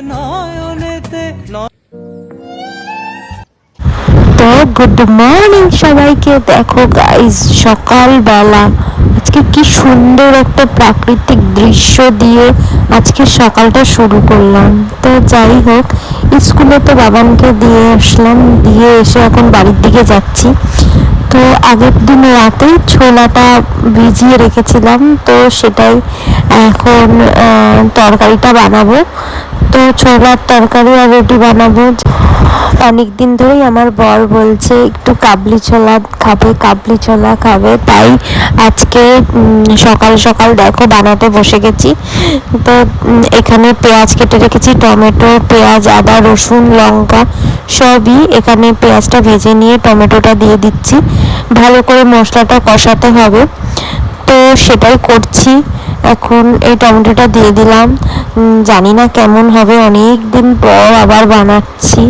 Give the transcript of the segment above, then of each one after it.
তো good morning সবাইকে। দেখো গাইস, সকালবেলা আজকে কি সুন্দর একটা প্রাকৃতিক দৃশ্য দিয়ে আজকে সকালটা শুরু করলাম। তো যাই হোক, স্কুলে তো বাবানকে দিয়ে আসলাম, দিয়ে এসে এখন বাড়ির দিকে যাচ্ছি। তো আগের দিন রাতে ছোলাটা ভিজিয়ে রেখেছিলাম, তো সেটাই এখন তরকারিটা বানাবো। তো ছোলার তরকারি আর রুটি বানাবো। অনেক দিন ধরেই আমার বর বলছে একটু কাবলি ছোলা খাবে, কাবলি ছোলা খাবে, তাই আজকে সকাল সকাল দেখো বানাতে বসে গেছি। তো এখানে পেঁয়াজ কেটে রেখেছি, টমেটো, পেঁয়াজ, আদা, রসুন, লঙ্কা সবই। এখানে পেঁয়াজটা ভেজে নিয়ে টমেটোটা দিয়ে দিচ্ছি, ভালো করে মশলাটা কষাতে হবে, তো সেটাই করছি এখন। এই টমেটোটা দিয়ে দিলাম, জানি না কেমন হবে, অনেক দিন পর আবার বানাচ্ছি।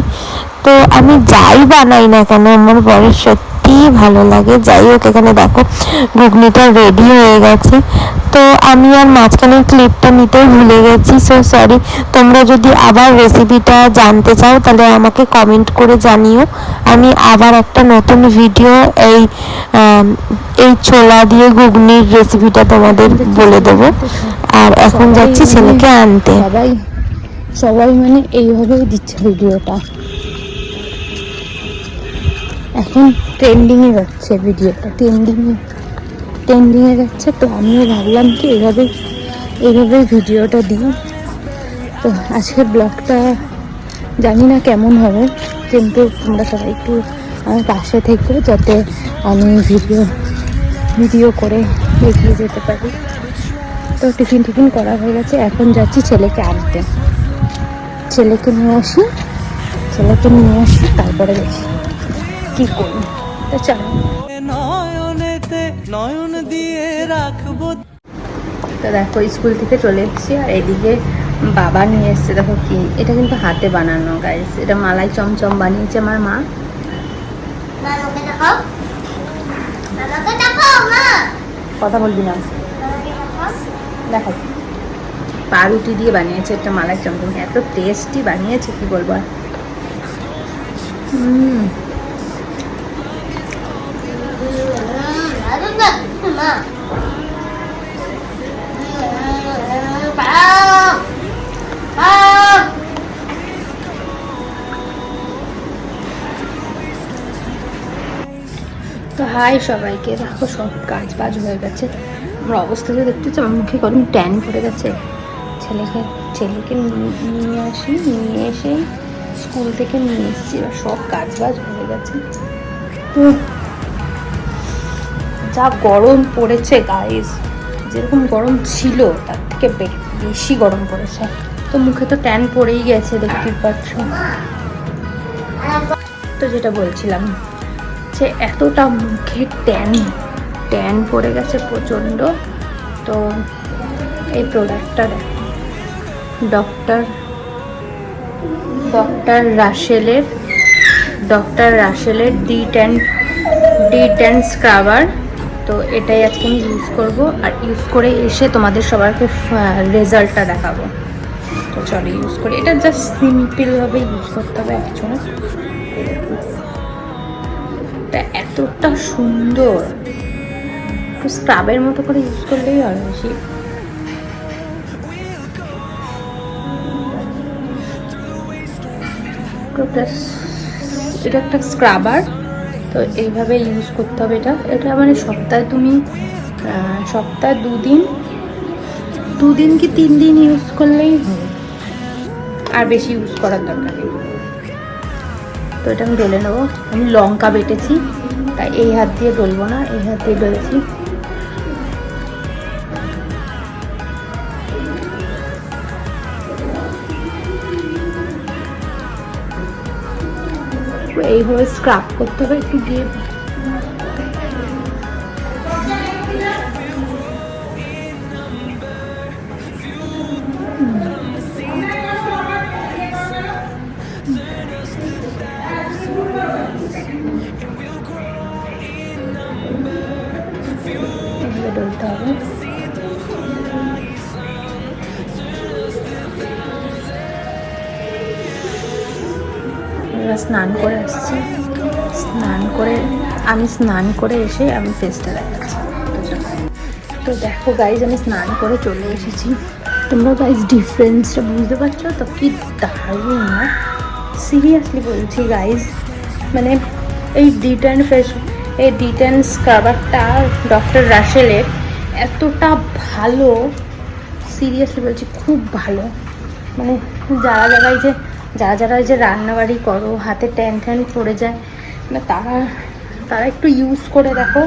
তো আমি যাই বানাই না কেন আমার বরের সত্যিই ভালো লাগে। যাই হোক, এখানে দেখো ঘুগনিটা রেডি হয়ে গেছে। তো আমি আর মাঝখানের ক্লিপটা নিতেই ভুলে গেছি, সো সরি। তোমরা যদি আবার রেসিপিটা জানতে চাও তাহলে আমাকে কমেন্ট করে জানিও, আমি আবার একটা নতুন ভিডিও এই ছোলা দিয়ে ঘুগনির রেসিপিটা তোমাদের বলে দেবো। আর এখন যাচ্ছি ছেলেকে আনতে। সবাই মানে এইভাবেই দিচ্ছে ভিডিওটা, এখন ট্রেন্ডিংয়ে যাচ্ছে ভিডিওটা, ট্রেন্ডিংয়ে যাচ্ছে। তো আমিও ভাবলাম কি এইভাবে ভিডিওটা দিই। তো আজকের ব্লগটা জানি না কেমন হবে, কিন্তু তোমরা সবাই একটু আমার পাশে থেকো, যাতে আমি ভিডিও করে এগিয়ে যেতে পারি। তো টিফিন করা হয়ে গেছে, এখন যাচ্ছি ছেলেকে আনতে। ছেলেকে নিয়ে আসি, তারপরে দেখি কি করি। তো চলো, নয়ন দিয়ে রাখবো। তো দেখো স্কুল থেকে চলে এসেছি, আর এদিকে বাবা নিয়ে এসছে। দেখো কি, এটা কিন্তু হাতে বানানো গাইস, এটা মালাই চমচম বানিয়েছে আমার মা। কথা বলবি না, দেখো পাউরুটি দিয়ে বানিয়েছে একটা মালাই চমচম, এত টেস্টি বানিয়েছে কি বলবো। তো হাই সবাইকে, দেখো সব কাজ বাজ হয়ে গেছে। আমার অবস্থাটা দেখতেছি, আমার মুখে কদিন ট্যান পড়ে গেছে। ছেলেকে নিয়ে এসে স্কুল থেকে নিয়ে এসেছি, এবার সব কাজ বাজ হয়ে গেছে। তো যা গরম পড়েছে গাইস, যেরকম গরম ছিল তার থেকে বেশি গরম পড়েছে। তো মুখে তো ট্যান পড়েই গেছে, দেখতেই পাচ্ছ। তো যেটা বলছিলাম যে এতটা মুখে ট্যান পড়ে গেছে প্রচণ্ড। তো এই প্রোডাক্টটা ডক্টর রাসেলের ডি10 স্ক্রাবার। তো এটাই আজকে আমি ইউজ করব, আর ইউজ করে এসে তোমাদের সবাইকে রেজাল্টটা দেখাবো। তো চলো ইউজ করি। এটা জাস্ট সিম্পলভাবে ইউজ করতে হবে অ্যাকচুয়ালি। এটা এতটা সুন্দর, একটু স্ক্রাবের মতো করে ইউজ করলেই হয় বেশি। এটা একটা স্ক্রাবার, তো এইভাবে ইউজ করতে হবে। এটা মানে সপ্তাহে দুদিন কি 3 দিন ইউজ করলেই হবে, আর বেশি ইউজ করার দরকার নেই। তো এটা আমি ডলে নেবো। আমি লঙ্কা বেটেছি, তাই এই হাত দিয়ে ডলবো না, এই হাত দিয়ে ডলেছি। এইভাবে স্ক্রাব করতে হবে একটু দিয়ে। ডলতে হবে। এবার স্নান করে আসছি, আমি স্নান করে এসে আমি ফেসটা দেখাচ্ছি। তো দেখো গাইজ, আমি স্নান করে চলে এসেছি। তোমরা গাইজ ডিফারেন্সটা বুঝতে পারছো তো? কি দারুণ না, সিরিয়াসলি বলছি গাইজ। মানে এই ডিটেন স্ক্রাবারটা ডক্টর রাসেলের এতটা ভালো, সিরিয়াসলি বলছি খুব ভালো। মানে যারা এই যে রান্নাবাড়ি করো, হাতে ট্যান পড়ে যায়, মানে তারা একটু ইউজ করে দেখো,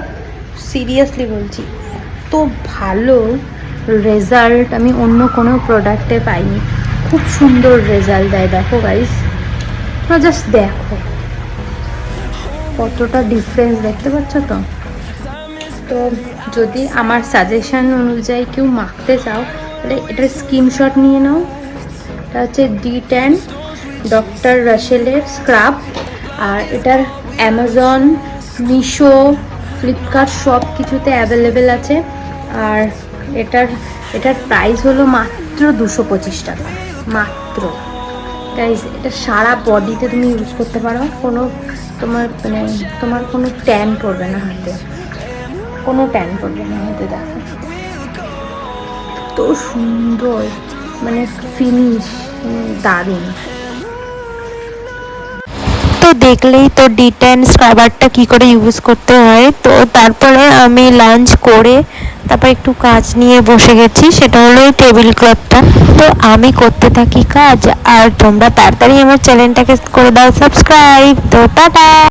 সিরিয়াসলি বলছি এত ভালো রেজাল্ট আমি অন্য কোনো প্রোডাক্টে পাইনি। খুব সুন্দর রেজাল্ট দেয়, দেখো গাইস, তোমরা জাস্ট দেখো কতটা ডিফারেন্স, দেখতে পাচ্ছ তো? তো যদি আমার সাজেশন অনুযায়ী কেউ মাখতে চাও তাহলে এটার স্ক্রিনশট নিয়ে নাও। এটা হচ্ছে D10 ডক্টর রাসেলের স্ক্রাব, আর এটার অ্যামাজন, মিশো, ফ্লিপকার্ট সব কিছুতে অ্যাভেলেবেল আছে। আর এটার প্রাইস হলো মাত্র 225 টাকা, মাত্র। গাইজ, এটা সারা বডিতে তুমি ইউজ করতে পারো, তোমার কোনো ট্যান পড়বে না হাতে, দেখো তো সুন্দর, মানে ফিনিশ দারুণ। তো দেখলেই তো D10 স্ক্রাবারটা কি করে ইউজ করতে হয়। তো তারপরে আমি লাঞ্চ করে তারপর একটু কাজ নিয়ে বসে গেছি, সেটা হলো এই টেবিল ক্লথটা। তো আমি করতে থাকি কাজ, আর তোমরা তাড়াতাড়ি আমার চ্যানেলটাকে করে দাও সাবস্ক্রাইব। তো টাটা।